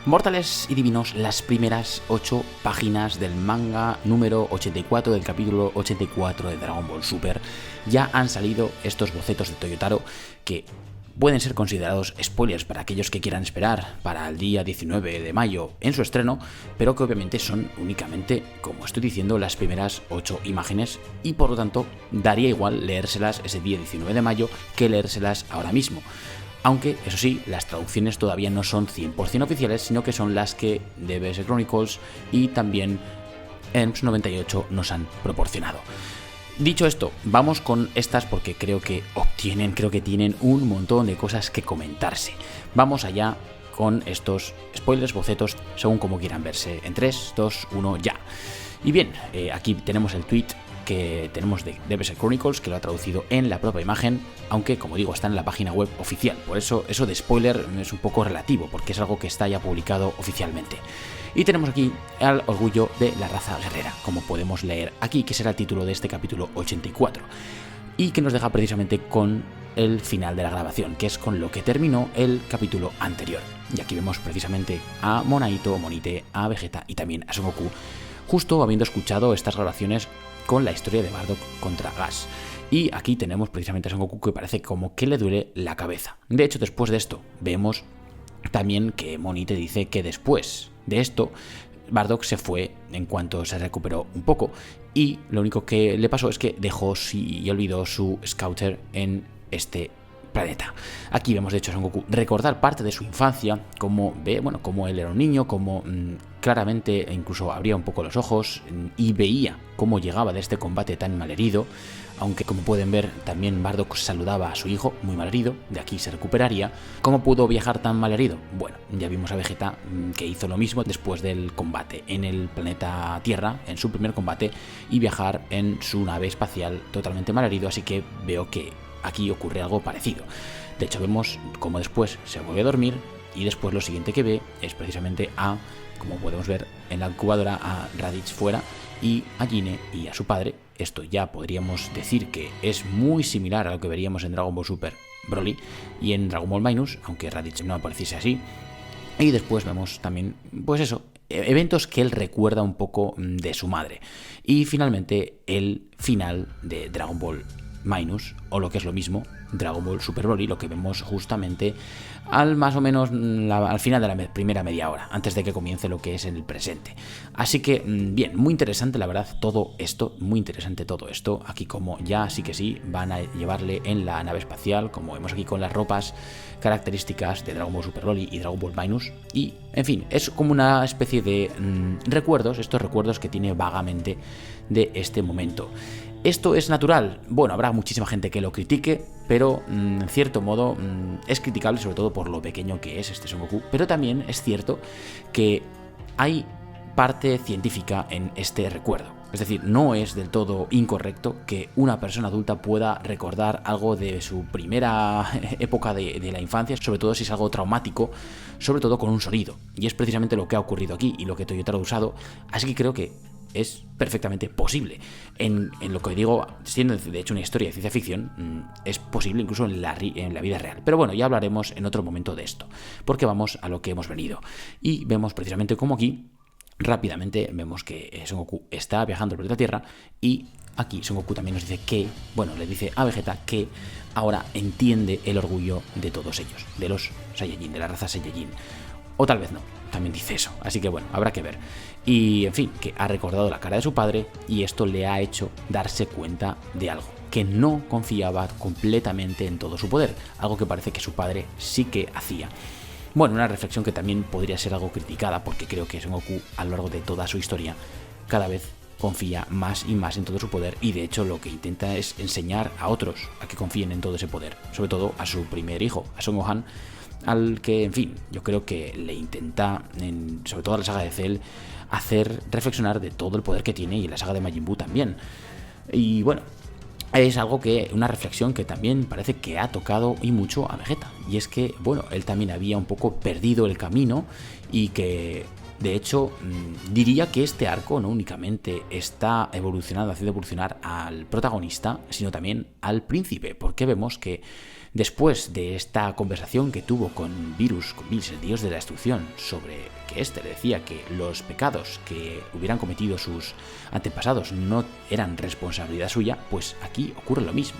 Mortales y divinos, las primeras 8 páginas del manga número 84 del capítulo 84 de Dragon Ball Super. Ya han salido estos bocetos de Toyotaro que pueden ser considerados spoilers para aquellos que quieran esperar para el día 19 de mayo en su estreno, pero que obviamente son únicamente, como estoy diciendo, las primeras 8 imágenes y por lo tanto daría igual leérselas ese día 19 de mayo que leérselas ahora mismo. Aunque, eso sí, las traducciones todavía no son 100% oficiales, sino que son las que DBS Chronicles y también EMS 98 nos han proporcionado. Dicho esto, vamos con estas porque creo que tienen un montón de cosas que comentarse. Vamos allá con estos spoilers, bocetos, según como quieran verse. En 3, 2, 1, ya. Y bien, aquí tenemos el tweet que tenemos de DBS Chronicles, que lo ha traducido en la propia imagen, aunque, como digo, está en la página web oficial. Por eso de spoiler es un poco relativo, porque es algo que está ya publicado oficialmente. Y tenemos aquí al orgullo de la raza guerrera, como podemos leer aquí, que será el título de este capítulo 84. Y que nos deja precisamente con el final de la grabación, que es con lo que terminó el capítulo anterior. Y aquí vemos precisamente a Monite, a Vegeta y también a Son Goku, justo habiendo escuchado estas grabaciones con la historia de Bardock contra Gas. Y aquí tenemos precisamente a Son Goku que parece como que le duele la cabeza. De hecho, después de esto, vemos también que Monite dice que después de esto, Bardock se fue en cuanto se recuperó un poco y lo único que le pasó es que dejó y olvidó su Scouter en este planeta. Aquí vemos de hecho a Son Goku recordar parte de su infancia, como él era un niño, como claramente incluso abría un poco los ojos y veía cómo llegaba de este combate tan malherido, aunque como pueden ver también Bardock saludaba a su hijo muy malherido, de aquí se recuperaría. ¿Cómo pudo viajar tan malherido? Bueno, ya vimos a Vegeta que hizo lo mismo después del combate en el planeta Tierra, en su primer combate, y viajar en su nave espacial totalmente malherido, así que veo que aquí ocurre algo parecido. De hecho vemos cómo después se vuelve a dormir y después lo siguiente que ve es precisamente como podemos ver en la incubadora, a Raditz fuera y a Gine y a su padre. Esto ya podríamos decir que es muy similar a lo que veríamos en Dragon Ball Super Broly y en Dragon Ball Minus, aunque Raditz no apareciese así. Y después vemos también, pues eso, eventos que él recuerda un poco de su madre. Y finalmente el final de Dragon Ball Minus, o lo que es lo mismo, Dragon Ball Super Broly, lo que vemos justamente al más o menos al final de la primera media hora, antes de que comience lo que es en el presente. Así que, bien, muy interesante la verdad todo esto, muy interesante todo esto. Aquí como ya sí que sí, van a llevarle en la nave espacial, como vemos aquí con las ropas características de Dragon Ball Super Broly y Dragon Ball Minus. Y, en fin, es como una especie de recuerdos, estos recuerdos que tiene vagamente de este momento. ¿Esto es natural? Bueno, habrá muchísima gente que lo critique, pero en cierto modo es criticable, sobre todo por lo pequeño que es este Son Goku, pero también es cierto que hay parte científica en este recuerdo. Es decir, no es del todo incorrecto que una persona adulta pueda recordar algo de su primera época de la infancia, sobre todo si es algo traumático, sobre todo con un sonido. Y es precisamente lo que ha ocurrido aquí y lo que Toyotaro ha usado, así que creo que es perfectamente posible. En lo que digo, siendo de hecho una historia de ciencia ficción, es posible incluso en la vida real. Pero bueno, ya hablaremos en otro momento de esto, porque vamos a lo que hemos venido. Y vemos precisamente cómo aquí, rápidamente, vemos que Son Goku está viajando al planeta Tierra y aquí Son Goku también nos dice que, le dice a Vegeta que ahora entiende el orgullo de todos ellos, de los Saiyajin, de la raza Saiyajin. O tal vez no, también dice eso, así que bueno, habrá que ver. Y en fin, que ha recordado la cara de su padre y esto le ha hecho darse cuenta de algo, que no confiaba completamente en todo su poder, algo que parece que su padre sí que hacía. Bueno, una reflexión que también podría ser algo criticada, porque creo que Son Goku a lo largo de toda su historia cada vez confía más y más en todo su poder y de hecho lo que intenta es enseñar a otros a que confíen en todo ese poder, sobre todo a su primer hijo, a Son Gohan, al que, en fin, yo creo que le intenta, sobre todo en la saga de Cell, hacer reflexionar de todo el poder que tiene y en la saga de Majin Buu también. Y bueno, es algo una reflexión que también parece que ha tocado y mucho a Vegeta. Y es que, él también había un poco perdido el camino y que De hecho, diría que este arco no únicamente está haciendo evolucionar al protagonista, sino también al príncipe, porque vemos que después de esta conversación que tuvo con Virus, el dios de la destrucción, sobre que éste le decía que los pecados que hubieran cometido sus antepasados no eran responsabilidad suya, pues aquí ocurre lo mismo.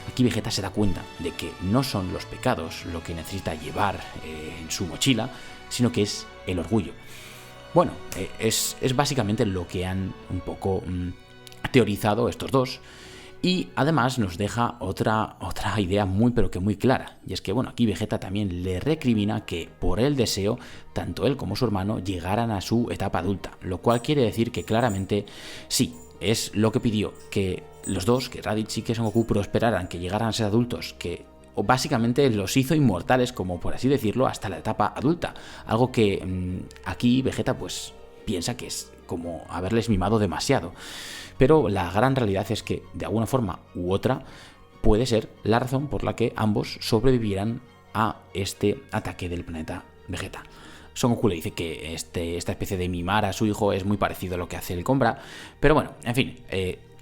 Aquí Vegeta se da cuenta de que no son los pecados lo que necesita llevar en su mochila, sino que es el orgullo. Bueno, es básicamente lo que han un poco teorizado estos dos. Y además nos deja otra idea muy pero que muy clara. Y es que bueno, aquí Vegeta también le recrimina que por el deseo, tanto él como su hermano llegaran a su etapa adulta. Lo cual quiere decir que claramente sí, es lo que pidió, que los dos, que Raditz y que Son Goku prosperaran, que llegaran a ser adultos, que básicamente los hizo inmortales, como por así decirlo, hasta la etapa adulta. Algo que aquí Vegeta pues piensa que es como haberles mimado demasiado. Pero la gran realidad es que, de alguna forma u otra, puede ser la razón por la que ambos sobrevivieran a este ataque del planeta Vegeta. Son Goku le dice que esta especie de mimar a su hijo es muy parecido a lo que hace el Combra, pero bueno, en fin,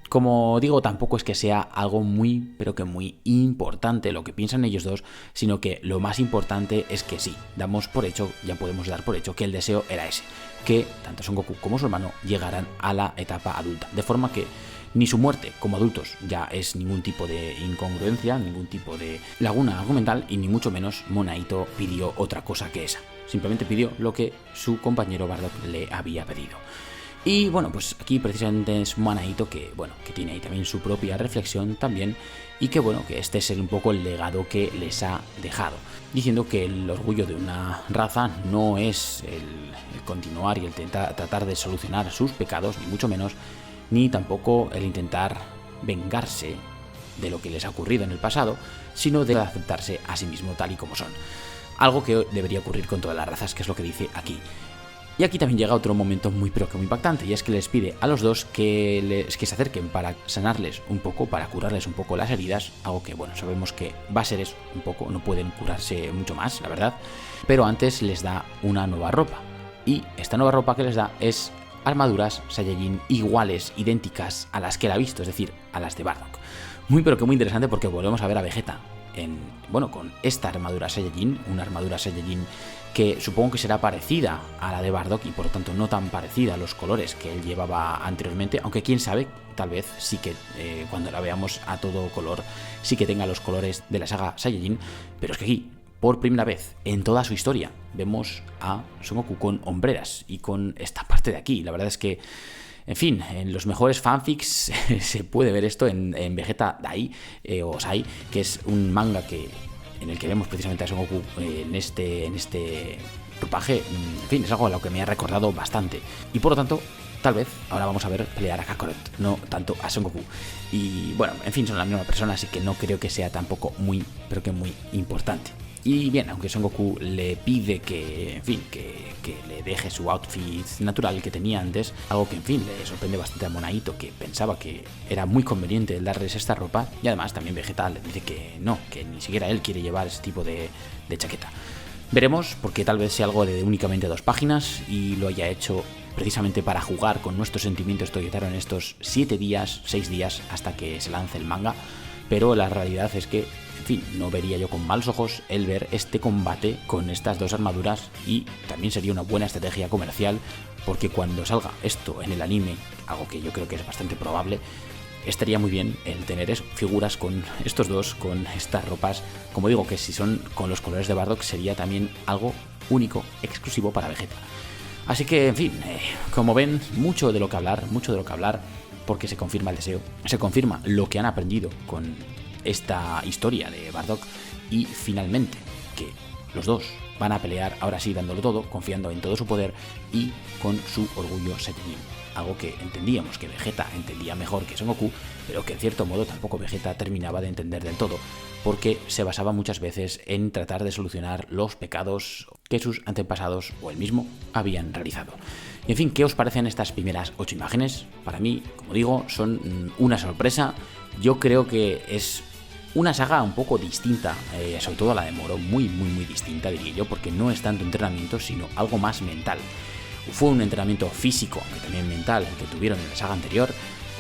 como digo, tampoco es que sea algo muy, pero que muy importante lo que piensan ellos dos, sino que lo más importante es que sí, ya podemos dar por hecho que el deseo era ese, que tanto Son Goku como su hermano llegaran a la etapa adulta, de forma que ni su muerte como adultos ya es ningún tipo de incongruencia, ningún tipo de laguna argumental, y ni mucho menos Monaito pidió otra cosa que esa. Simplemente pidió lo que su compañero Bardock le había pedido. Y bueno, pues aquí precisamente es Monaito que tiene ahí también su propia reflexión también, y que bueno, que este es un poco el legado que les ha dejado, diciendo que el orgullo de una raza no es el continuar y el tratar de solucionar sus pecados, ni mucho menos, ni tampoco el intentar vengarse de lo que les ha ocurrido en el pasado, sino de aceptarse a sí mismo tal y como son. Algo que debería ocurrir con todas las razas, que es lo que dice aquí. Y aquí también llega otro momento muy pero que muy impactante, y es que les pide a los dos que se acerquen para sanarles un poco, para curarles un poco las heridas, algo que bueno, sabemos que va a ser eso, un poco, no pueden curarse mucho más, la verdad, pero antes les da una nueva ropa, y esta nueva ropa que les da es armaduras Saiyajin iguales, idénticas a las que él ha visto, es decir, a las de Bardock. Muy pero que muy interesante, porque volvemos a ver a Vegeta con esta armadura Saiyajin, una armadura Saiyajin que supongo que será parecida a la de Bardock y por lo tanto no tan parecida a los colores que él llevaba anteriormente, aunque quién sabe, tal vez sí que cuando la veamos a todo color sí que tenga los colores de la saga Saiyajin, pero es que aquí, por primera vez en toda su historia, vemos a Son Goku con hombreras y con esta parte de aquí. La verdad es que, en fin, en los mejores fanfics se puede ver esto en Vegeta Dai o Sai, que es un manga en el que vemos precisamente a Son Goku en este ropaje. En fin, es algo a lo que me ha recordado bastante. Y por lo tanto, tal vez ahora vamos a ver pelear a Kakarot, no tanto a Son Goku. Y bueno, en fin, son la misma persona, así que no creo que sea tampoco muy, pero que muy importante. Y bien, aunque Son Goku le pide que, en fin, que le deje su outfit natural que tenía antes, algo que, en fin, le sorprende bastante a Monaito, que pensaba que era muy conveniente el darles esta ropa, y además también Vegeta le dice que no, que ni siquiera él quiere llevar ese tipo de chaqueta. Veremos, porque tal vez sea algo de únicamente 2 páginas y lo haya hecho precisamente para jugar con nuestros sentimientos Toyotaro en estos 6 días hasta que se lance el manga, pero la realidad es que, en fin, no vería yo con malos ojos el ver este combate con estas dos armaduras, y también sería una buena estrategia comercial, porque cuando salga esto en el anime, algo que yo creo que es bastante probable, estaría muy bien el tener figuras con estos dos, con estas ropas. Como digo, que si son con los colores de Bardock sería también algo único, exclusivo para Vegeta. Así que, en fin, como ven, mucho de lo que hablar, porque se confirma el deseo, se confirma lo que han aprendido con esta historia de Bardock, y finalmente que los dos van a pelear ahora sí dándolo todo, confiando en todo su poder y con su orgullo Saiyajin. Algo que entendíamos que Vegeta entendía mejor que Son Goku, pero que en cierto modo tampoco Vegeta terminaba de entender del todo, porque se basaba muchas veces en tratar de solucionar los pecados que sus antepasados o él mismo habían realizado. Y en fin, ¿qué os parecen estas primeras 8 imágenes? Para mí, como digo, son una sorpresa. Yo creo que es una saga un poco distinta, sobre todo la de Moro, muy distinta, diría yo, porque no es tanto entrenamiento, sino algo más mental. Fue un entrenamiento físico, que también mental, que tuvieron en la saga anterior,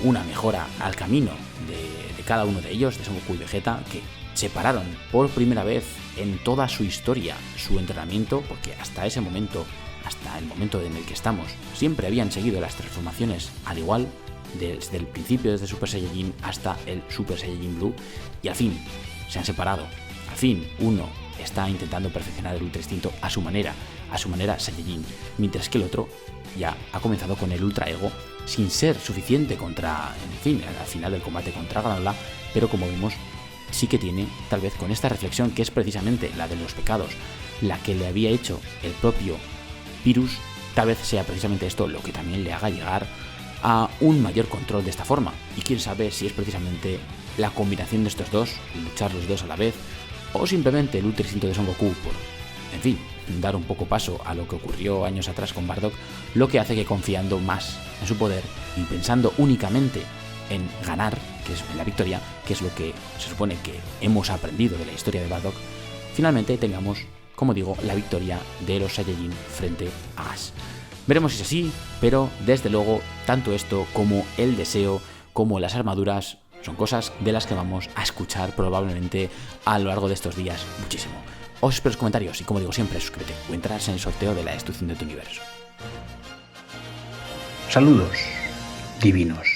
una mejora al camino de cada uno de ellos, de Son Goku y Vegeta, que separaron por primera vez en toda su historia su entrenamiento, porque hasta ese momento, hasta el momento en el que estamos, siempre habían seguido las transformaciones al igual, desde el principio, desde Super Saiyajin hasta el Super Saiyajin Blue, y al fin se han separado. Al fin uno está intentando perfeccionar el Ultra Instinto a su manera Saiyajin, mientras que el otro ya ha comenzado con el Ultra Ego sin ser suficiente contra, en fin, al final del combate contra Granola, pero como vemos, sí que tiene, tal vez con esta reflexión que es precisamente la de los pecados, la que le había hecho el propio Virus, tal vez sea precisamente esto lo que también le haga llegar a un mayor control de esta forma. Y quién sabe si es precisamente la combinación de estos dos, luchar los dos a la vez, o simplemente el Ultra Instinto de Son Goku por, en fin, dar un poco paso a lo que ocurrió años atrás con Bardock, lo que hace que confiando más en su poder y pensando únicamente en ganar, que es en la victoria, que es lo que se supone que hemos aprendido de la historia de Bardock, finalmente tengamos, como digo, la victoria de los Saiyajin frente a Gas. Veremos si es así, pero desde luego, tanto esto como el deseo, como las armaduras, son cosas de las que vamos a escuchar probablemente a lo largo de estos días muchísimo. Os espero los comentarios y, como digo siempre, suscríbete o entrarás en el sorteo de la destrucción de tu universo. Saludos, divinos.